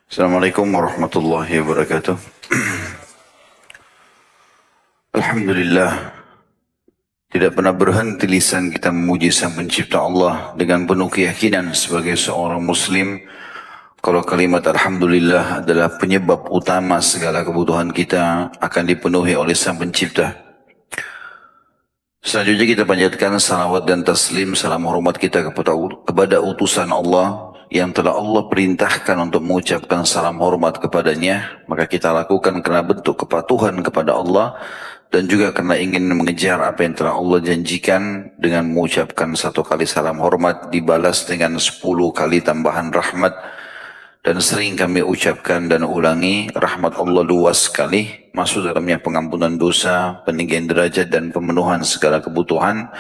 Assalamualaikum warahmatullahi wabarakatuh. Alhamdulillah, tidak pernah berhenti lisan kita memuji Sang Pencipta Allah dengan penuh keyakinan sebagai seorang Muslim. Kalau kalimat Alhamdulillah adalah penyebab utama segala kebutuhan kita akan dipenuhi oleh Sang Pencipta. Selanjutnya kita panjatkan salawat dan taslim, salam hormat kita kepada utusan Allah yang telah Allah perintahkan untuk mengucapkan salam hormat kepadanya. Maka kita lakukan karena bentuk kepatuhan kepada Allah dan juga karena ingin mengejar apa yang telah Allah janjikan dengan mengucapkan 1 kali salam hormat dibalas dengan 10 kali tambahan rahmat. Dan sering kami ucapkan dan ulangi, rahmat Allah luas sekali, masuk dalamnya pengampunan dosa, peninggian derajat dan pemenuhan segala kebutuhan.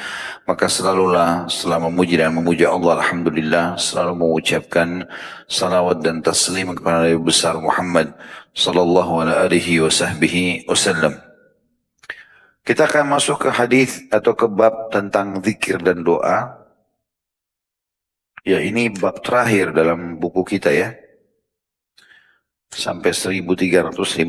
Maka selalulah setelah memuji dan memuja Allah, Alhamdulillah, selalu mengucapkan salawat dan taslim kepada Nabi besar Muhammad sallallahu alaihi wasallam. Kita akan masuk ke hadis atau ke bab tentang zikir dan doa. Ya, ini bab terakhir dalam buku kita ya. Sampai 1354.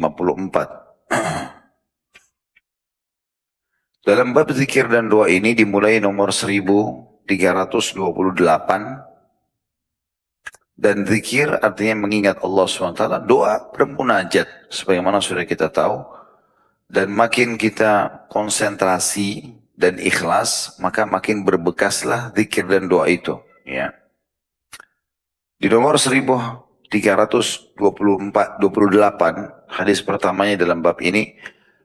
Dalam bab zikir dan doa ini dimulai nomor 1328. Dan zikir artinya mengingat Allah SWT. Doa bermunajat sebagaimana sudah kita tahu. Dan makin kita konsentrasi dan ikhlas, maka makin berbekaslah zikir dan doa itu. Ya. Di nomor 1328 hadis pertamanya dalam bab ini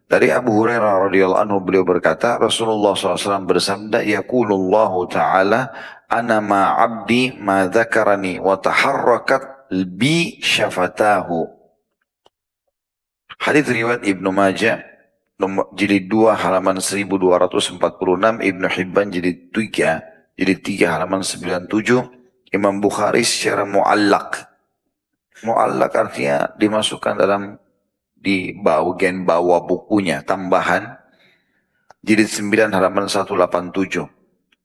dari Abu Hurairah radhiyallahu anhu, beliau berkata, Rasulullah SAW bersabda, yaqulullahu ta'ala ana ma 'abdi ma dzakarani wa taharrakat bi syafatahu. Hadis riwayat Ibnu Majah jilid 2 halaman 1246, Ibnu Hibban jilid 3 halaman 97, Imam Bukhari secara muallak. Mu'allak artinya dimasukkan dalam di bagian bawah bukunya, tambahan jilid 9 halaman 187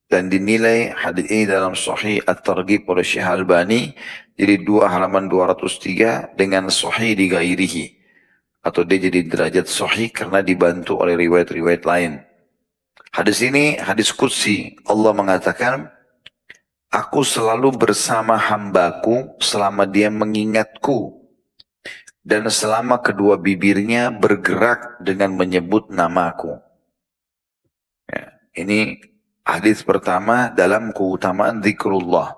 dan dinilai hadis ini dalam Sahih At-Targhib oleh Syekh Albani jilid 2 halaman 203 dengan sahih di ghairihi, atau dia jadi derajat sahih karena dibantu oleh riwayat-riwayat lain. Hadis ini hadis qudsi. Allah mengatakan, aku selalu bersama hambaku selama dia mengingatku dan selama kedua bibirnya bergerak dengan menyebut namaku. Ya, ini hadis pertama dalam keutamaan zikrullah.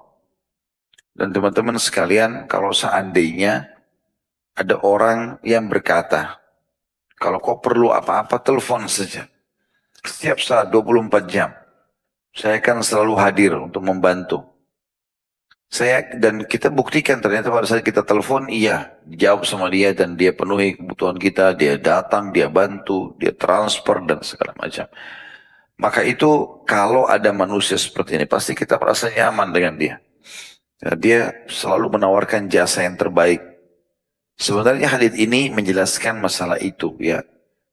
Dan teman-teman sekalian, kalau seandainya ada orang yang berkata, kalau kau perlu apa-apa telepon saja. Setiap saat 24 jam. Saya akan selalu hadir untuk membantu. Dan kita buktikan ternyata pada saat kita telepon, iya, dijawab sama dia dan dia penuhi kebutuhan kita, dia datang, dia bantu, dia transfer dan segala macam. Maka itu kalau ada manusia seperti ini, pasti kita merasa nyaman dengan dia. Dan dia selalu menawarkan jasa yang terbaik. Sebenarnya hadits ini menjelaskan masalah itu ya.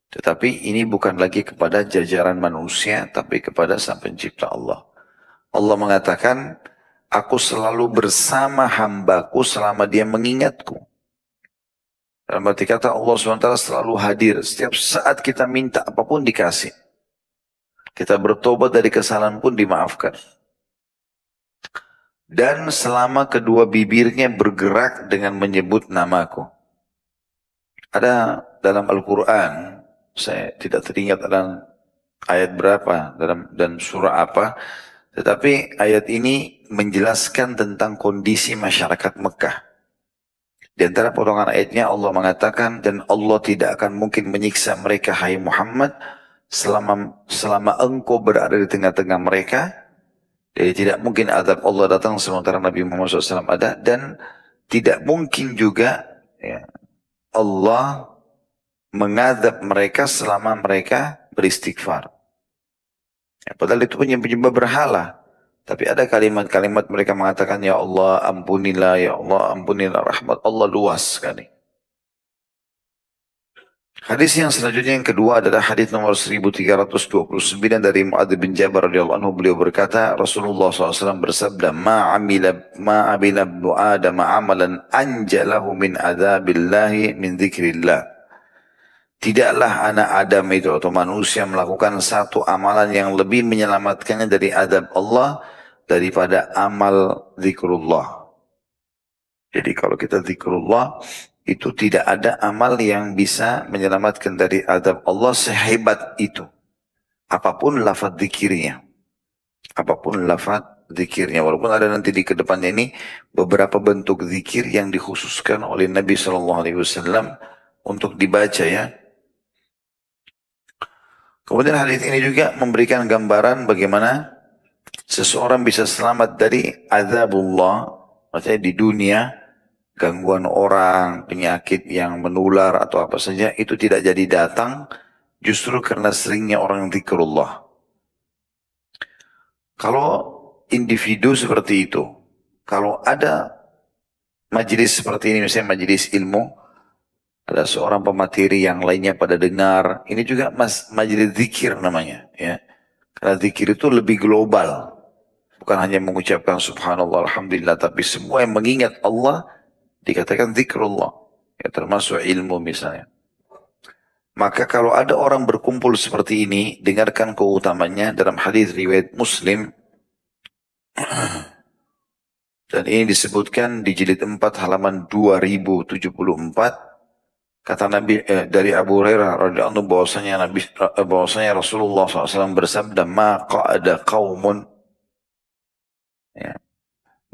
Tetapi ini bukan lagi kepada jajaran manusia, tapi kepada Sang Pencipta Allah. Allah mengatakan, aku selalu bersama hambaku selama dia mengingatku. Dalam arti kata Allah SWT selalu hadir. Setiap saat kita minta apapun dikasih. Kita bertobat dari kesalahan pun dimaafkan. Dan selama kedua bibirnya bergerak dengan menyebut namaku. Ada dalam Al-Quran, saya tidak teringat dalam ayat berapa dan surah apa, tetapi ayat ini menjelaskan tentang kondisi masyarakat Mekah. Di antara potongan ayatnya Allah mengatakan, dan Allah tidak akan mungkin menyiksa mereka, hai Muhammad, selama engkau berada di tengah-tengah mereka. Jadi tidak mungkin azab Allah datang sementara Nabi Muhammad SAW ada, dan tidak mungkin juga ya, Allah mengadab mereka selama mereka beristighfar. Ya, padahal itu penyembah berhala. Tapi ada kalimat-kalimat mereka mengatakan, ya Allah ampunilah, rahmat Allah luas sekali. Hadis yang selanjutnya yang kedua adalah hadis nomor 1329 dari Muadz bin Jabal radhiyallahu anhu. Beliau berkata, Rasulullah SAW bersabda, "Ma amila ibnu Adam amalan anjalahu min adzabillahi min dzikrillah." Tidaklah anak Adam itu atau manusia melakukan satu amalan yang lebih menyelamatkannya dari azab Allah daripada amal zikrullah. Jadi kalau kita zikrullah, itu tidak ada amal yang bisa menyelamatkan dari azab Allah sehebat itu. Apapun lafaz zikirnya. Apapun lafaz zikirnya. Walaupun ada nanti di kedepannya ini beberapa bentuk zikir yang dikhususkan oleh Nabi SAW untuk dibaca ya. Kemudian hadis ini juga memberikan gambaran bagaimana seseorang bisa selamat dari azabullah. Maksudnya di dunia, gangguan orang, penyakit yang menular atau apa saja, itu tidak jadi datang justru karena seringnya orang zikrullah. Kalau individu seperti itu, kalau ada majelis seperti ini, misalnya majelis ilmu, ada seorang pemateri yang lainnya pada dengar, ini juga majelis zikir namanya. Ya. Karena zikir itu lebih global. Bukan hanya mengucapkan subhanallah, alhamdulillah, tapi semua yang mengingat Allah dikatakan zikrullah. Ya, termasuk ilmu misalnya. Maka kalau ada orang berkumpul seperti ini, dengarkan keutamanya dalam hadis riwayat Muslim. Dan ini disebutkan di jilid 4 halaman 2074. Kata Nabi dari Abu Hurairah radhiyallahu anhu bahwasanya Rasulullah SAW bersabda, "Ma qa'ada qaumun ya,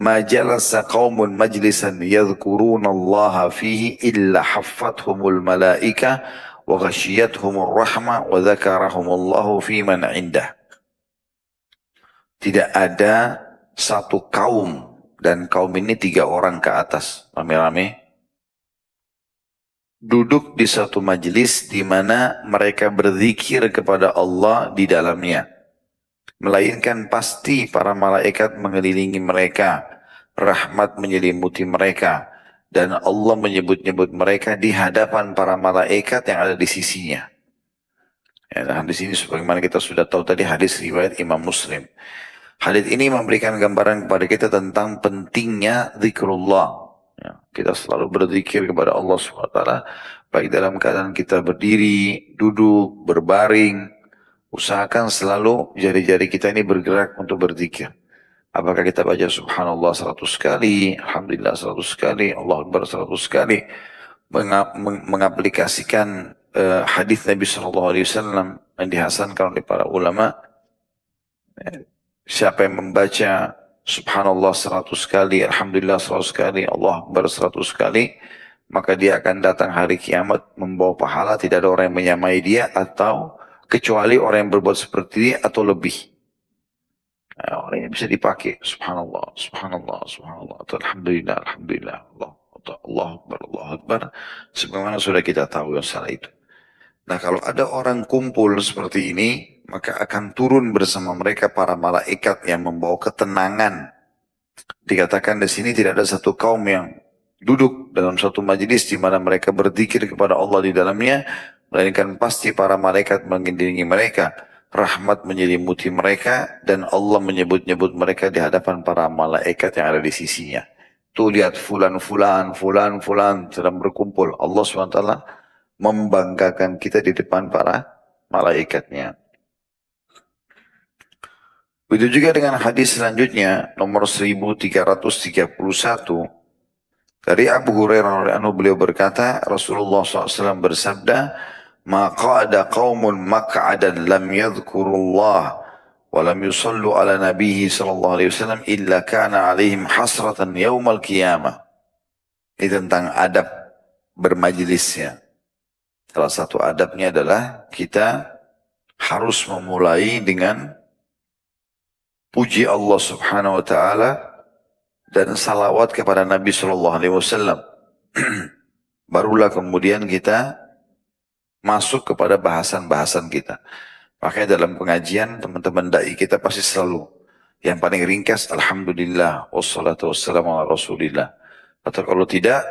ma jalasa qaumun majlisan yadhkuruna Allah fihi illa haffathumul malaika wa ghashiyatuhumur rahmah wa dzakarahumullahu fi man indah." Tidak ada satu kaum, dan kaum ini 3 orang ke atas, rame-rame, duduk di satu majelis di mana mereka berzikir kepada Allah di dalamnya. Melainkan pasti para malaikat mengelilingi mereka, rahmat menyelimuti mereka, dan Allah menyebut-nyebut mereka di hadapan para malaikat yang ada di sisinya. Ya, nah, di sini sebagaimana kita sudah tahu tadi hadis riwayat Imam Muslim. Hadis ini memberikan gambaran kepada kita tentang pentingnya zikrullah. Ya, kita selalu berzikir kepada Allah SWT, baik dalam keadaan kita berdiri, duduk, berbaring. Usahakan selalu jari-jari kita ini bergerak untuk berzikir. Apakah kita baca subhanallah 100 kali, alhamdulillah 100 kali, Allah Akbar 100 kali. Mengaplikasikan hadis Nabi SAW yang dihasankan oleh para ulama. Siapa yang membaca subhanallah 100 kali, alhamdulillah 100 kali, Allah Akbar 100 kali, maka dia akan datang hari kiamat membawa pahala, tidak ada orang yang menyamai dia, atau kecuali orang yang berbuat seperti dia atau lebih. Nah, orang ini bisa dipakai subhanallah, subhanallah, subhanallah, atau alhamdulillah, alhamdulillah, Allah Akbar, Allah Akbar, sebagaimana sudah kita tahu yang salah itu. Nah, kalau ada orang kumpul seperti ini, maka akan turun bersama mereka para malaikat yang membawa ketenangan. Dikatakan di sini tidak ada satu kaum yang duduk dalam satu majelis di mana mereka berzikir kepada Allah di dalamnya, melainkan pasti para malaikat mengelilingi mereka, rahmat menyelimuti mereka, dan Allah menyebut-nyebut mereka di hadapan para malaikat yang ada di sisinya. Tuh lihat fulan sedang berkumpul. Allah SWT membanggakan kita di depan para malaikatnya. Begitu juga dengan hadis selanjutnya nomor 1331 dari Abu Hurairah radhiyallahu beliau berkata, Rasulullah SAW bersabda, "Ma qa'ada qaumun maq'adan lam yadhkurullah wa lam yusallu ala nabiyhi sallallahu alaihi wasallam illa kana alaihim hasratan yaumal qiyamah." Ini tentang adab bermajlisnya. Salah satu adabnya adalah kita harus memulai dengan puji Allah Subhanahu wa taala dan salawat kepada Nabi sallallahu alaihi wasallam. Barulah kemudian kita masuk kepada bahasan-bahasan kita. Makanya dalam pengajian teman-teman dai kita pasti selalu yang paling ringkas alhamdulillah wassalatu wassalamu ala Rasulillah. Atau kalau tidak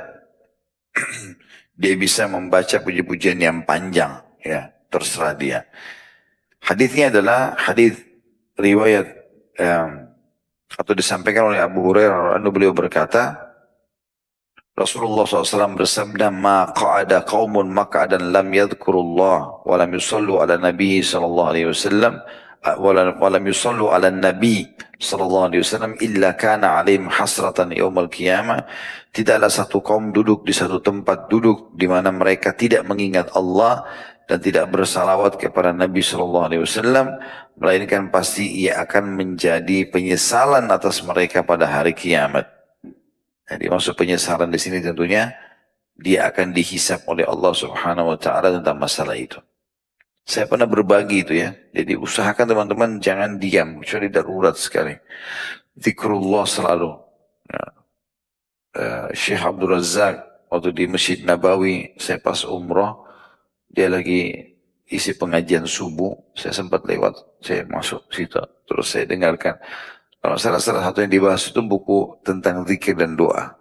Dia bisa membaca puji-pujian yang panjang, ya, terserah dia. Hadisnya adalah hadis riwayat atau disampaikan oleh Abu Hurairah, beliau berkata, Rasulullah SAW bersabda, "Ma qa'ada qaumun maq'adan lam yadhkurullah wa lam yusallu ala nabi sallallahu alaihi wasallam wa lam yusallu ala nabi sallallahu alaihi wasallam illa kana alaihim hasratan yaumal qiyamah." Tidaklah satu kaum duduk di satu tempat duduk di mana mereka tidak mengingat Allah dan tidak bersalawat kepada Nabi sallallahu alaihi wasallam, melainkan pasti ia akan menjadi penyesalan atas mereka pada hari kiamat. Jadi maksud penyesalan di sini tentunya dia akan dihisap oleh Allah Subhanahu wa taala tentang masalah itu. Saya pernah berbagi itu ya. Jadi usahakan teman-teman jangan diam kecuali darurat sekali. Zikrullah selalu. Ya. Syekh Abdul Razak waktu di Masjid Nabawi saya pas umroh, dia lagi isi pengajian subuh, saya sempat lewat, saya masuk situ, terus saya dengarkan. Kalau salah satu yang dibahas itu buku tentang zikir dan doa.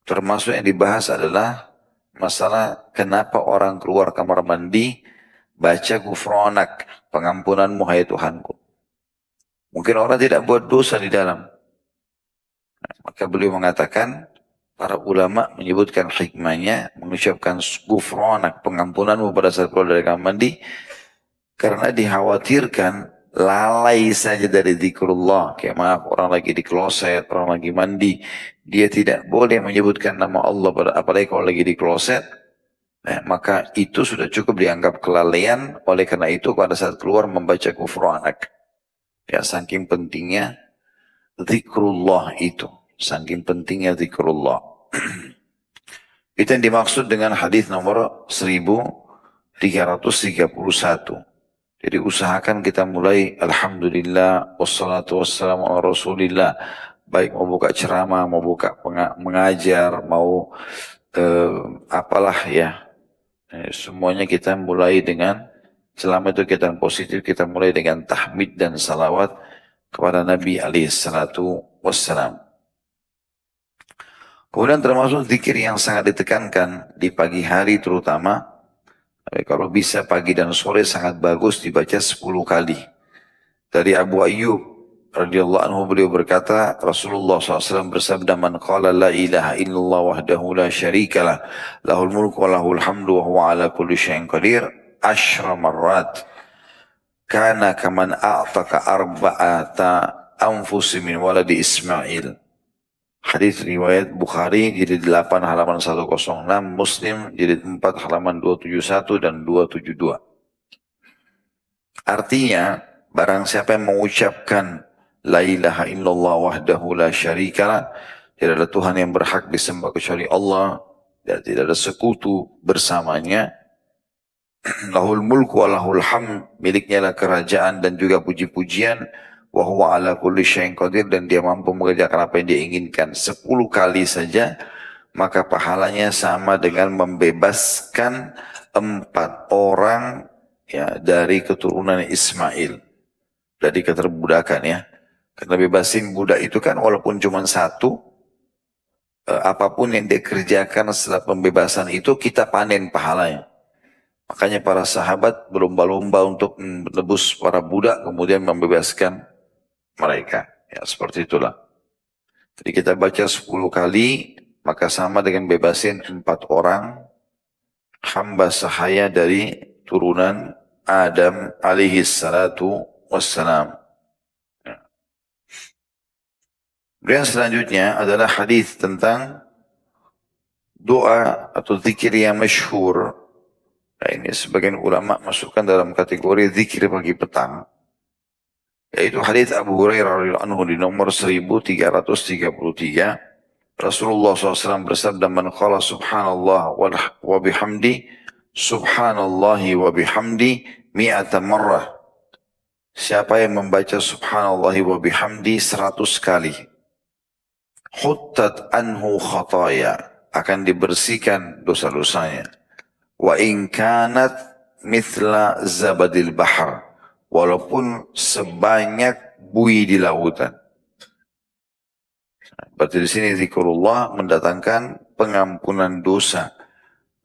Termasuk yang dibahas adalah masalah kenapa orang keluar kamar mandi baca gufronak, pengampunanmu hai Tuhanku. Mungkin orang tidak buat dosa di dalam. Maka beliau mengatakan, para ulama menyebutkan hikmahnya mengucapkan gufronak, pengampunanmu pada saat keluar dari kamar mandi, karena dikhawatirkan lalai saja dari zikrullah. Kayak maaf, orang lagi di kloset, orang lagi mandi, dia tidak boleh menyebutkan nama Allah, apalagi kalau lagi di kloset. Maka itu sudah cukup dianggap kelalaian. Oleh karena itu pada saat keluar membaca gufranak. Ya, saking pentingnya zikrullah itu. Saking pentingnya zikrullah. Itu yang dimaksud dengan hadis nomor 1331. Jadi usahakan kita mulai alhamdulillah wassalatu wassalamu ala rasulillah. Baik mau buka ceramah, mau buka mengajar, mau apalah ya. Semuanya kita mulai dengan, selama itu kita positif, kita mulai dengan tahmid dan salawat kepada Nabi alaihissalatu wassalam. Kemudian termasuk zikir yang sangat ditekankan di pagi hari terutama. Kalau bisa pagi dan sore sangat bagus dibaca 10 kali. Dari Abu Ayyub radhiyallahu anhu beliau berkata, Rasulullah SAW bersabda, "Man qala la ilaha illallah wahdahu la syarikalah, lahul mulku wa lahul hamdu wa huwa ala kulli syai'in qadir, 10 marrat. Kana kaman a'taka arba'ata anfusi min waladi Ismail." Hadis riwayat Bukhari jilid 8 halaman 106, Muslim jilid 4 halaman 271 dan 272. Artinya, barang siapa yang mengucapkan la ilaha illallah wahdahu la syarikalah, tidak ada Tuhan yang berhak disembah kecuali Allah, dan tidak ada sekutu bersamanya, lahul mulku wa lahul hamd, miliknya lah kerajaan dan juga puji-pujian, wa huwa ala kulli syai'in qadir, dan dia mampu mengerjakan apa yang dia inginkan. 10 kali saja, maka pahalanya sama dengan membebaskan 4 orang ya dari keturunan Ismail dari keterbudakan ya. Karena bebasin budak itu kan walaupun cuma satu, apapun yang dia kerjakan setelah pembebasan itu kita panen pahalanya. Makanya para sahabat berlomba-lomba untuk menebus para budak kemudian membebaskan mereka. Ya, seperti itulah. Jadi kita baca 10 kali, maka sama dengan bebasin 4 orang hamba sahaya dari turunan Adam alaihi salatu wassalam. Ya. Kemudian selanjutnya adalah hadis tentang doa atau zikir yang masyhur. Nah, ini sebagian ulama masukkan dalam kategori zikir pagi petang. Yaitu hadis Abu Hurairah radhiyallahu anhu di nomor 1333. Rasulullah SAW bersabda, "Man qala subhanallah wa bihamdi, subhanallahi wa bihamdi mi'ata marrah." Siapa yang membaca subhanallahi wa bihamdi 100 kali, huttat anhu khataya, akan dibersihkan dosa-dosanya. Wa in kanat mithla zabadil bahar, walaupun sebanyak buih di lautan. Berarti di sini zikrullah mendatangkan pengampunan dosa.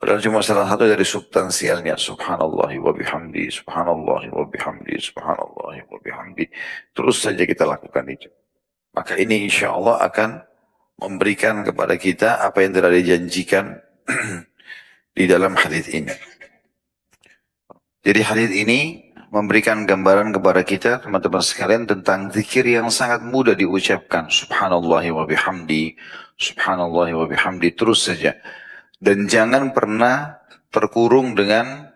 Padahal cuma salah satu dari substansialnya. Subhanallah wa bihamdi, subhanallah wa bihamdi, subhanallah wa bihamdi. Terus saja kita lakukan itu. Maka ini insya Allah akan memberikan kepada kita apa yang telah dijanjikan di dalam hadis ini. Jadi hadis ini memberikan gambaran kepada kita teman-teman sekalian tentang zikir yang sangat mudah diucapkan. Subhanallah wa bihamdi, subhanallah wa bihamdi, terus saja. Dan jangan pernah terkurung dengan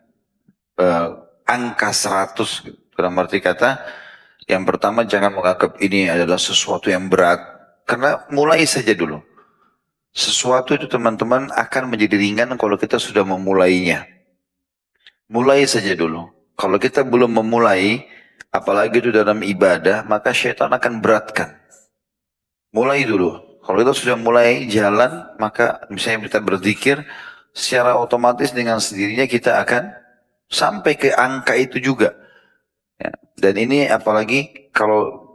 angka 100. Dalam arti kata, yang pertama jangan menganggap ini adalah sesuatu yang berat. Karena mulai saja dulu. Sesuatu itu teman-teman akan menjadi ringan kalau kita sudah memulainya. Mulai saja dulu. Kalau kita belum memulai, apalagi itu dalam ibadah, maka syaitan akan beratkan. Mulai dulu. Kalau kita sudah mulai jalan, maka misalnya kita berzikir, secara otomatis dengan sendirinya kita akan sampai ke angka itu juga. Ya. Dan ini apalagi kalau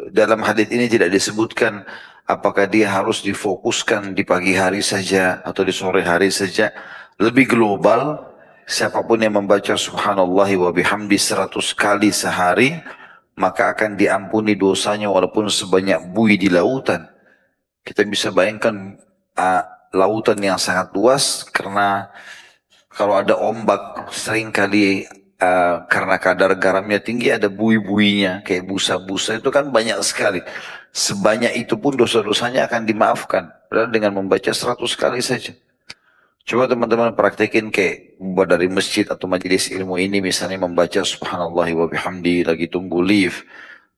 dalam hadis ini tidak disebutkan apakah dia harus difokuskan di pagi hari saja atau di sore hari saja. Lebih global, siapapun yang membaca subhanallah wa bihamdi 100 kali sehari, maka akan diampuni dosanya walaupun sebanyak buih di lautan. Kita bisa bayangkan lautan yang sangat luas karena kalau ada ombak seringkali karena kadar garamnya tinggi ada buih-buihnya kayak busa-busa itu kan banyak sekali. Sebanyak itu pun dosa-dosanya akan dimaafkan. Padahal dengan membaca 100 kali saja. Coba teman-teman praktekin kayak buat dari masjid atau majelis ilmu ini misalnya membaca subhanallah wa bihamdi lagi tunggu lift,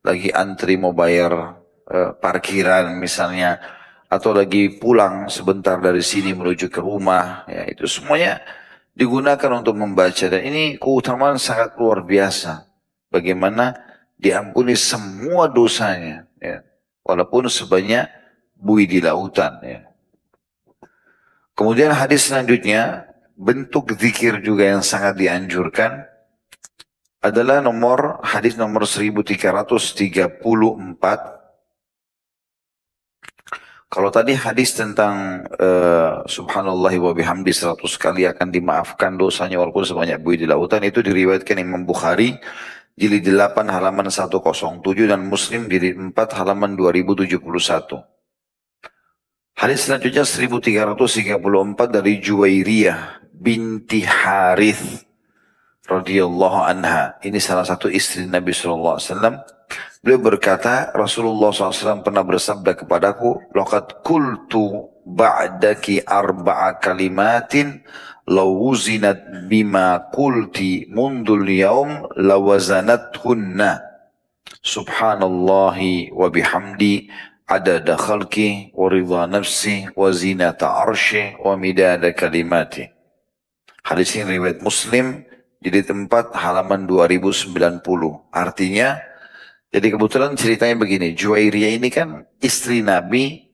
lagi antri mau bayar parkiran misalnya, atau lagi pulang sebentar dari sini menuju ke rumah, ya itu semuanya digunakan untuk membaca dan ini keutamaan sangat luar biasa. Bagaimana diampuni semua dosanya, ya, walaupun sebanyak buih di lautan. Ya. Kemudian hadis selanjutnya, bentuk zikir juga yang sangat dianjurkan adalah hadis nomor 1334. Kalau tadi hadis tentang subhanallah wa bihamdi 100 kali akan dimaafkan dosanya walaupun sebanyak buih di lautan, itu diriwayatkan Imam Bukhari jilid 8 halaman 107 dan Muslim jilid 4 halaman 2071. Hadis selanjutnya 1334 dari Juwairiyah binti Harith radhiyallahu anha. Ini salah satu istri Nabi sallallahu alaihi wasallam. Beliau berkata, Rasulullah SAW pernah bersabda kepadaku, laqad qultu ba'daki arba'a kalimatin law wuzinat bima qulti mundul yaum lawazanathunna. Subhanallahi wa bihamdi adada khalqi wa ridha nafsi wa zinata arshi wa midada kalimati. Hadis ini riwayat Muslim jilid 4 halaman 2090. Artinya, jadi kebetulan ceritanya begini, Juwairiyah ini kan istri Nabi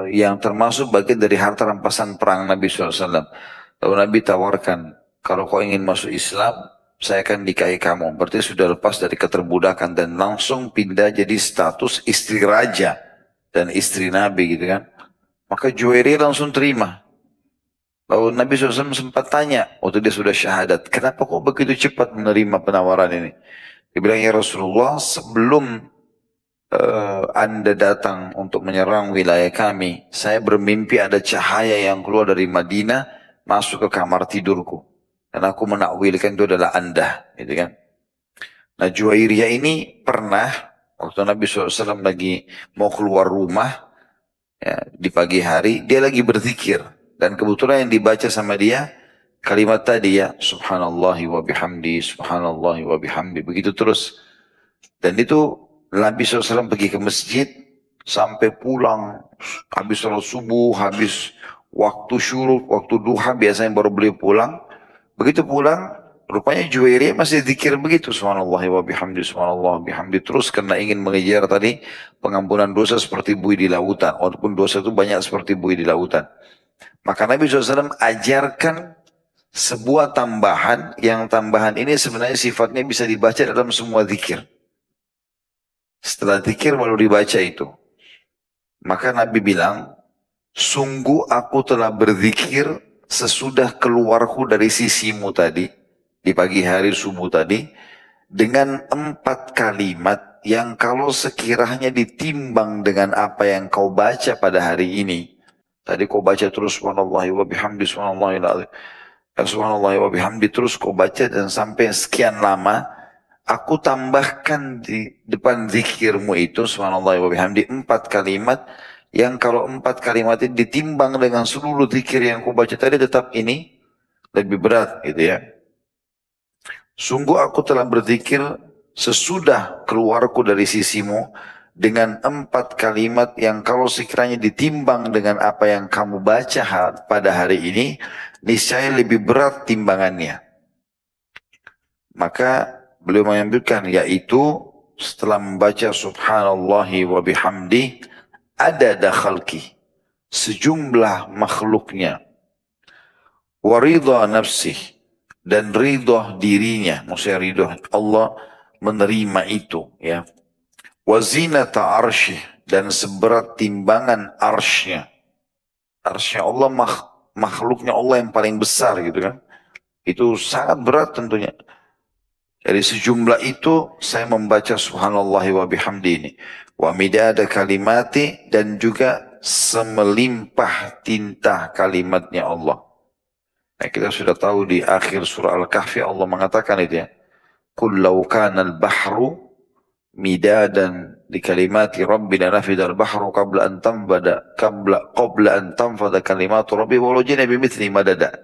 yang termasuk bagian dari harta rampasan perang Nabi SAW. Lalu Nabi tawarkan, kalau kau ingin masuk Islam, saya akan nikahi kamu. Berarti sudah lepas dari keterbudakan dan langsung pindah jadi status istri raja dan istri Nabi gitu kan. Maka Juwairiyah langsung terima. Lalu Nabi SAW sempat tanya, waktu dia sudah syahadat, kenapa kok begitu cepat menerima penawaran ini? Dia bilang, ya Rasulullah, sebelum Anda datang untuk menyerang wilayah kami, saya bermimpi ada cahaya yang keluar dari Madinah, masuk ke kamar tidurku. Dan aku menakwilkan itu adalah Anda. Gitu kan? Nah Juwairiyah ini pernah, waktu Nabi SAW lagi mau keluar rumah, ya, di pagi hari, dia lagi berzikir. Dan kebetulan yang dibaca sama dia kalimat tadi ya subhanallah wa bihamdi, subhanallah wa bihamdi, begitu terus. Dan itu Nabi SAW pergi ke masjid sampai pulang habis sholat subuh, habis waktu syuruk, waktu duha biasanya baru beliau pulang. Begitu pulang rupanya Juwairiyah masih zikir begitu subhanallah wa bihamdi, subhanallah wa bihamdi terus karena ingin mengejar tadi pengampunan dosa seperti buih di lautan, walaupun dosa itu banyak seperti buih di lautan. Maka Nabi SAW ajarkan sebuah tambahan, yang tambahan ini sebenarnya sifatnya bisa dibaca dalam semua zikir. Setelah zikir baru dibaca itu. Maka Nabi bilang, Sungguh aku telah berzikir sesudah keluarku dari sisimu tadi, di pagi hari subuh tadi, dengan 4 kalimat yang kalau sekiranya ditimbang dengan apa yang kau baca pada hari ini. Tadi kau baca terus subhanallah wa bihamdi subhanallah subhanallah wa bihamdi terus kau baca dan sampai sekian lama. Aku tambahkan di depan zikirmu itu subhanallah wa bihamdi 4 kalimat yang kalau 4 kalimat itu ditimbang dengan seluruh zikir yang kau baca tadi tetap ini lebih berat gitu ya. Sungguh aku telah berzikir sesudah keluarku dari sisimu dengan 4 kalimat yang kalau sekiranya ditimbang dengan apa yang kamu baca pada hari ini, niscaya lebih berat timbangannya. Maka beliau mengambilkan yaitu setelah membaca subhanallahi wa bihamdi ada khalqi sejumlah makhluknya wa ridha nafsih dan ridha dirinya, maksudnya ridha Allah menerima itu ya, wa zinata arsyih dan seberat timbangan arsynya. Arsynya Allah makhluknya Allah yang paling besar gitu kan, itu sangat berat tentunya. Dari sejumlah itu saya membaca subhanallah wa bihamdi ini. Wa midada kalimati dan juga semelimpah tinta kalimatnya Allah. Nah, kita sudah tahu di akhir surah Al-Kahfi Allah mengatakan itu ya. Qul law kana al-bahru midadan li kalimati rabbina nafida al-bahru qabla an tanfada kalimatu rabbi walau jina bimithli madada.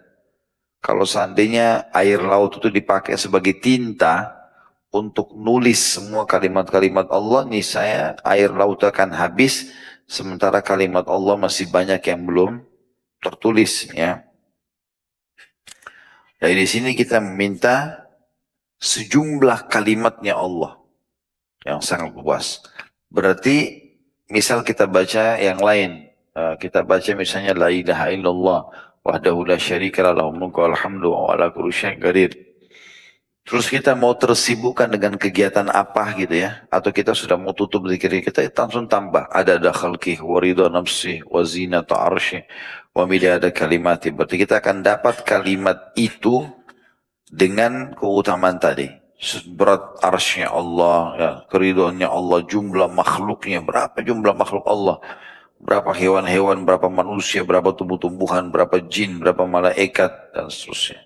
Kalau seandainya air laut itu dipakai sebagai tinta untuk nulis semua kalimat-kalimat Allah, niscaya air laut akan habis, sementara kalimat Allah masih banyak yang belum tertulis. Ya. Jadi di sini kita meminta sejumlah kalimatnya Allah yang sangat luas. Berarti misal kita baca yang lain, kita baca misalnya la ilaha illallah wahdahu la syarika lahu mulku wal hamdu wa ala kulli syai'in qadir. Terus kita mau tersibukkan dengan kegiatan apa gitu ya, atau kita sudah mau tutup zikir kita langsung tambah ada khalqih wa ridha nafsih wa zinata arsyih wa midada kalimati. Berarti kita akan dapat kalimat itu dengan keutamaan tadi. Berat arsy Allah, ya, keridhoannya Allah, jumlah makhluknya, berapa jumlah makhluk Allah, berapa hewan-hewan, berapa manusia, berapa tumbuh-tumbuhan, berapa jin, berapa malaikat, dan seterusnya.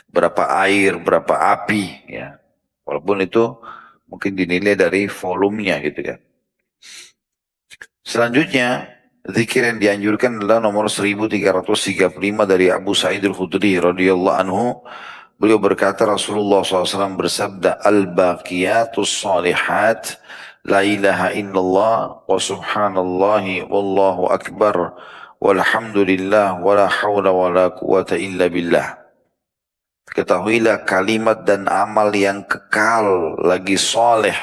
Berapa air, berapa api, ya. Walaupun itu mungkin dinilai dari volumenya gitu kan. Selanjutnya, zikir yang dianjurkan adalah nomor 1335 dari Abu Sa'id al-Khudri radhiyallahu anhu. Beliau berkata Rasulullah SAW bersabda, Al-Baqiyatus Salihat, La ilaha illallah, wa subhanallahi, wallahu akbar, walhamdulillah, wa la hawla wa la quwata illa billah. Ketahuilah kalimat dan amal yang kekal lagi soleh.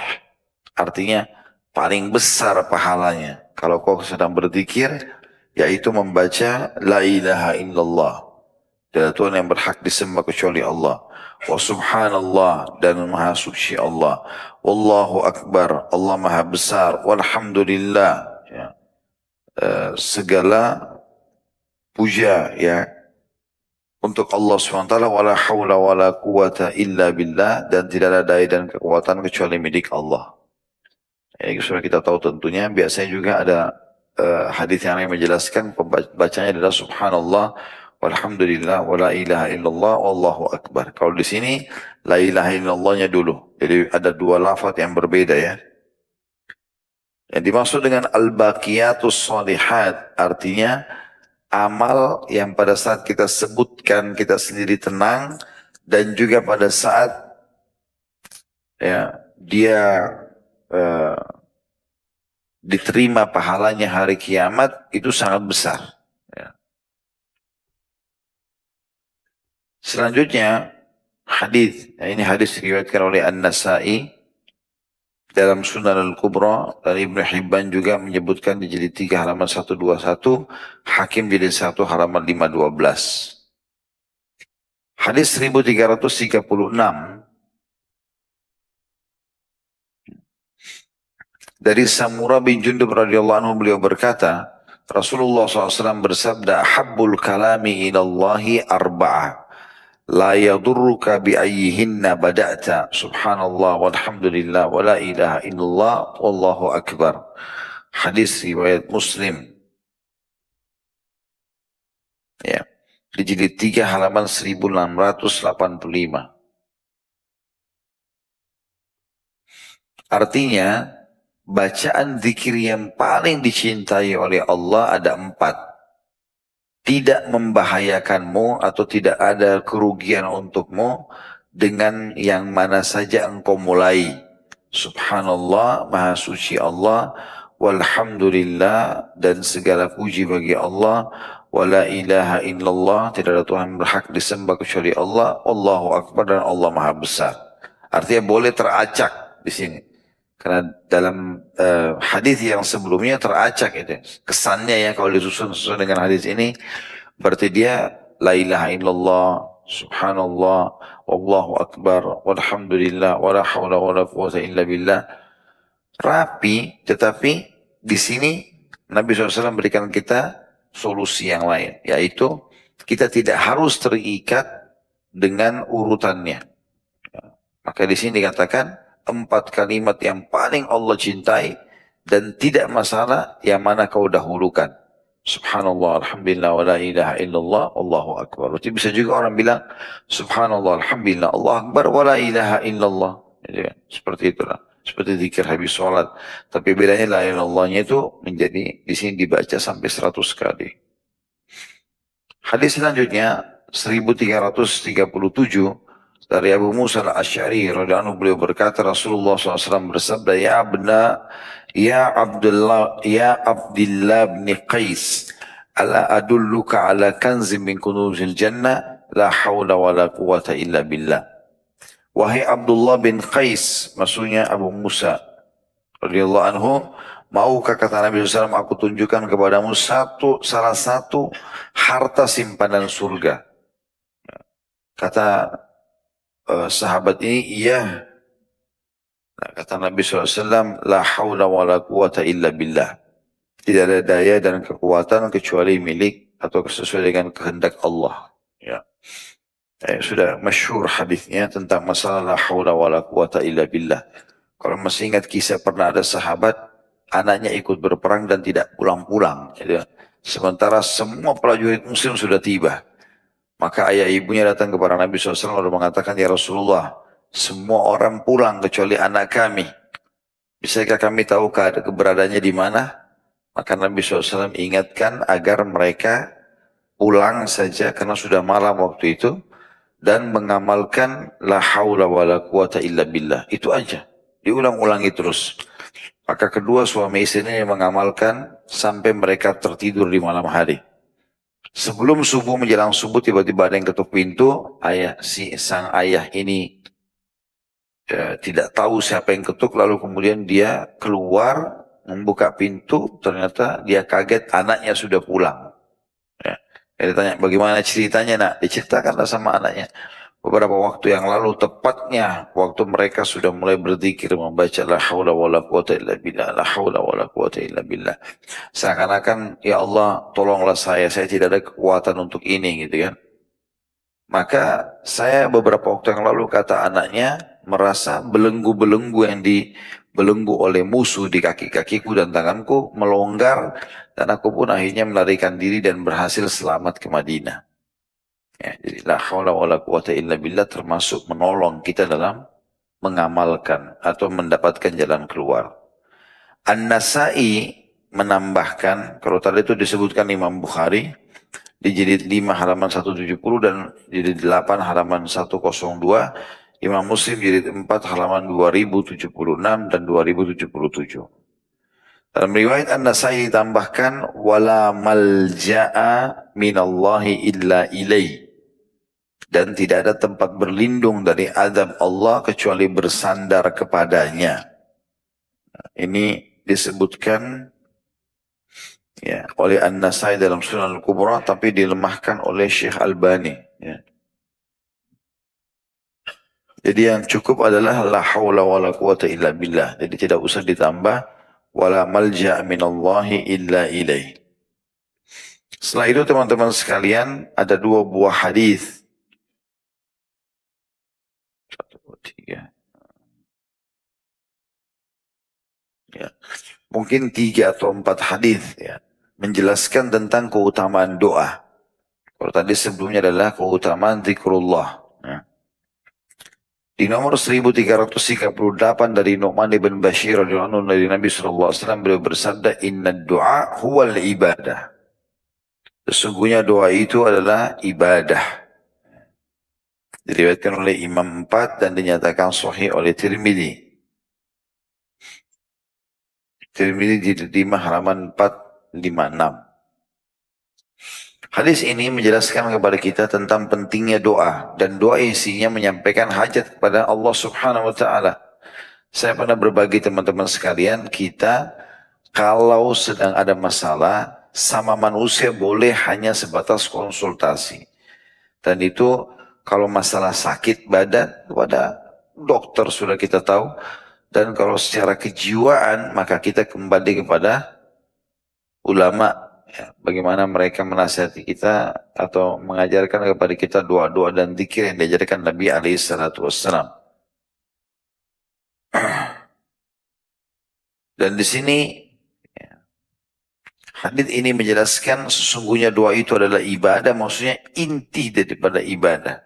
Artinya paling besar pahalanya. Kalau kau sedang berzikir, yaitu membaca La ilaha illallah. Tidak ada Tuhan yang berhak disembah kecuali Allah. Wa subhanallah dan maha suci Allah. Wallahu akbar, Allah maha besar. Walhamdulillah. Ya. Segala puja ya untuk Allah SWT, wala hawla wala quwata illa billah, dan tidak ada daya dan kekuatan kecuali milik Allah. Ya, sudah kita tahu tentunya, biasanya juga ada hadis yang lain menjelaskan, bacanya adalah subhanallah, walhamdulillah, wala ilaha illallah, wallahu akbar. Kalau di sini, la ilaha illallahnya dulu. Jadi ada dua lafaz yang berbeda ya. Yang dimaksud dengan al-baqiyatus salihat, artinya amal yang pada saat kita sebutkan kita sendiri tenang, dan juga pada saat ya dia diterima pahalanya hari kiamat itu sangat besar. Ya. Selanjutnya hadis, ya, ini hadis diriwayatkan oleh An-Nasa'i dalam Sunan Al-Kubra, dan Ibnu Hibban juga menyebutkan di jilid 3 halaman 121, Hakim jilid 1 halaman 512. Hadis 1336 dari Samurah bin Jundub radhiyallahu anhu, beliau berkata, Rasulullah SAW bersabda, "Habbul kalami ilallahi arba'ah. La yadurruka bi'ayyihinna bada'ta. Subhanallah walhamdulillah wa la ilaha illallah wallahu akbar." Hadis riwayat Muslim. Ya. Di jilid 3 halaman 1685. Artinya, bacaan zikir yang paling dicintai oleh Allah ada 4. Tidak membahayakanmu atau tidak ada kerugian untukmu dengan yang mana saja engkau mulai. Subhanallah, maha suci Allah, walhamdulillah, dan segala puji bagi Allah, wala ilaha illallah, tidak ada Tuhan berhak disembah kecuali Allah, Allahu akbar, dan Allah maha besar. Artinya boleh teracak di sini. Karena dalam hadis yang sebelumnya teracak itu. Kesannya ya kalau disusun sesuai dengan hadis ini, berarti dia la ilaha illallah, subhanallah, wallahu akbar, walhamdulillah, wala hawla wala quwwata illa billah. Rapi, tetapi di sini Nabi SAW berikan kita solusi yang lain, yaitu kita tidak harus terikat dengan urutannya. Maka di sini dikatakan 4 kalimat yang paling Allah cintai dan tidak masalah yang mana kau dahulukan. Subhanallah, alhamdulillah, wa la ilaha illallah, Allahu akbar. Berarti bisa juga orang bilang subhanallah, alhamdulillah, Allah akbar, wa la ilaha illallah. Seperti itulah. Seperti zikir habis sholat. Tapi bedanya la ilaha illallahnya itu menjadi di sini dibaca sampai 100 kali. Hadis selanjutnya 1337 dari Abu Musa al-Asy'ari radhiyallahu anhu, beliau berkata, Rasulullah SAW bersabda, ya Abdullah bin Qais, ala adulluka ala kanzin min kunuzil jannah, la hawla wa la quwata illa billah. Wahai Abdullah bin Qais, maksudnya Abu Musa radhiyallahu anhu, maukah, kata Nabi SAW, aku tunjukkan kepadamu salah satu harta simpanan surga. Kata sahabat ini, iya. Nah, kata Nabi SAW, la hawla wa la quwata illa billah. Tidak ada daya dan kekuatan kecuali milik atau sesuai dengan kehendak Allah. Ya. Sudah masyhur hadisnya tentang masalah la hawla wa la quwata illa billah. Kalau masih ingat kisah, pernah ada sahabat, anaknya ikut berperang dan tidak pulang-pulang. Ya. Sementara semua prajurit muslim sudah tiba. Maka ayah ibunya datang kepada Nabi SAW lalu mengatakan, ya Rasulullah, semua orang pulang kecuali anak kami. Bisakah kami tahu keberadaannya di mana? Maka Nabi SAW ingatkan agar mereka pulang saja karena sudah malam waktu itu, dan mengamalkan la haula wa la quwata illa billah. Itu aja. Diulang-ulangi terus. Maka kedua suami istri ini mengamalkan sampai mereka tertidur di malam hari. Sebelum subuh, menjelang subuh, tiba-tiba ada yang ketuk pintu. Sang ayah ini tidak tahu siapa yang ketuk, lalu kemudian dia keluar membuka pintu, ternyata dia kaget anaknya sudah pulang. Ya. Dia ditanya, bagaimana ceritanya nak? Diceritakanlah sama anaknya. Beberapa waktu yang lalu, tepatnya waktu mereka sudah mulai berzikir, membaca la haula wa la quwata illa billah, la haula wa la quwata illa billah. Seakan-akan, ya Allah, tolonglah saya tidak ada kekuatan untuk ini, gitu kan. Maka saya beberapa waktu yang lalu, kata anaknya, merasa belenggu-belenggu yang dibelenggu oleh musuh di kaki-kakiku dan tanganku melonggar, dan aku pun akhirnya melarikan diri dan berhasil selamat ke Madinah. Ya, jadi la haula wa la quwata illa billah termasuk menolong kita dalam mengamalkan atau mendapatkan jalan keluar. An-Nasai menambahkan, kalau tadi itu disebutkan Imam Bukhari di jilid 5 halaman 170 dan jilid 8 halaman 102, Imam Muslim jilid 4 halaman 2076 dan 2077. Dalam riwayat An-Nasai ditambahkan, wala malja'a minallahi illa ilaih. Dan tidak ada tempat berlindung dari azab Allah kecuali bersandar kepadanya. Ini disebutkan ya, oleh An-Nasai dalam Sunan Al-Kubra, tapi dilemahkan oleh Syekh Albani. Ya. Jadi yang cukup adalah la haula wa la quwata illa billah. Jadi tidak usah ditambah wala malja' minallahi illa ilaih. Setelah itu teman-teman sekalian ada dua buah hadis. Satu, dua, tiga. Ya. Mungkin 3 atau 4 hadis ya, menjelaskan tentang keutamaan doa. Kalau tadi sebelumnya adalah keutamaan zikrullah. Ya. Di nomor 1338 dari Nu'man ibn Bashir radhiyallahu anhu dari Nabi SAW, beliau bersabda, Inna du'a huwal ibadah. Sesungguhnya doa itu adalah ibadah. Diriwayatkan oleh Imam 4 dan dinyatakan sahih oleh Tirmidzi. Tirmidzi jilid 5 halaman 456. Hadis ini menjelaskan kepada kita tentang pentingnya doa, dan doa isinya menyampaikan hajat kepada Allah Subhanahu wa taala. Saya pernah berbagi teman-teman sekalian, kita kalau sedang ada masalah sama manusia boleh hanya sebatas konsultasi. Dan itu kalau masalah sakit badan kepada dokter sudah kita tahu. Dan kalau secara kejiwaan maka kita kembali kepada ulama. Ya, bagaimana mereka menasihati kita atau mengajarkan kepada kita doa-doa dan zikir yang diajarkan Nabi SAW. Dan di sini ya, hadis ini menjelaskan sesungguhnya doa itu adalah ibadah, maksudnya inti daripada ibadah.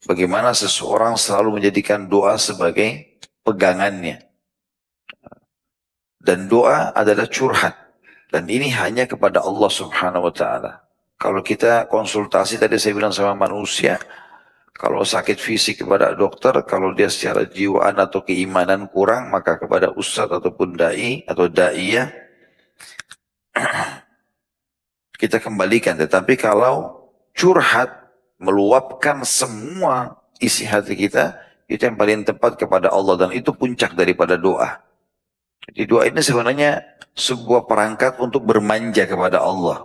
Bagaimana seseorang selalu menjadikan doa sebagai pegangannya. Dan doa adalah curhat. Dan ini hanya kepada Allah Subhanahu wa taala. Kalau kita konsultasi tadi saya bilang sama manusia, kalau sakit fisik kepada dokter, kalau dia secara jiwaan atau keimanan kurang, maka kepada ustadz ataupun dai atau daiyah kita kembalikan. Tetapi kalau curhat, meluapkan semua isi hati kita, itu yang paling tepat kepada Allah, dan itu puncak daripada doa. Jadi doa ini sebenarnya sebuah perangkat untuk bermanja kepada Allah.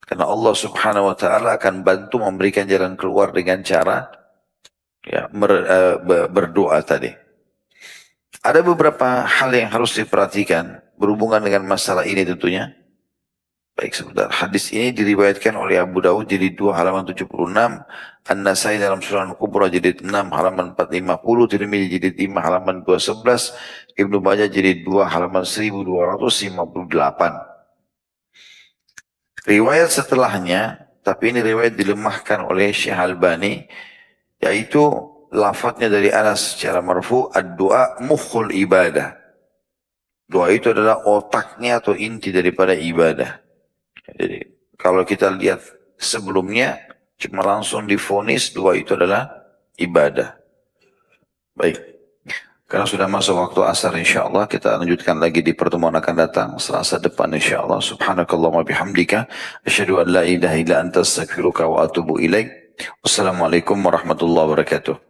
Karena Allah Subhanahu wa taala akan bantu memberikan jalan keluar dengan cara ya, berdoa tadi. Ada beberapa hal yang harus diperhatikan berhubungan dengan masalah ini tentunya. Baik sebentar. Hadis ini diriwayatkan oleh Abu Dawud jilid 2 halaman 76, An-Nasai dalam Sunan Kubra jilid 6 halaman 450, Tirmidzi jilid 5 halaman 211, Ibnu Majah jilid 2 halaman 1258. Riwayat setelahnya, tapi ini riwayat dilemahkan oleh Syekh Albani, yaitu lafadznya dari Anas secara marfu, ad-du'a mukhul ibadah. Doa itu adalah otaknya atau inti daripada ibadah. Jadi kalau kita lihat sebelumnya cuma langsung divonis doa itu adalah ibadah. Baik. Karena sudah masuk waktu asar insyaallah kita lanjutkan lagi di pertemuan akan datang Selasa depan insyaallah. Subhanakallahumma bihamdika asyhadu an la ilaha illa anta astaghfiruka wa atubu ilaik. Wassalamualaikum warahmatullahi wabarakatuh.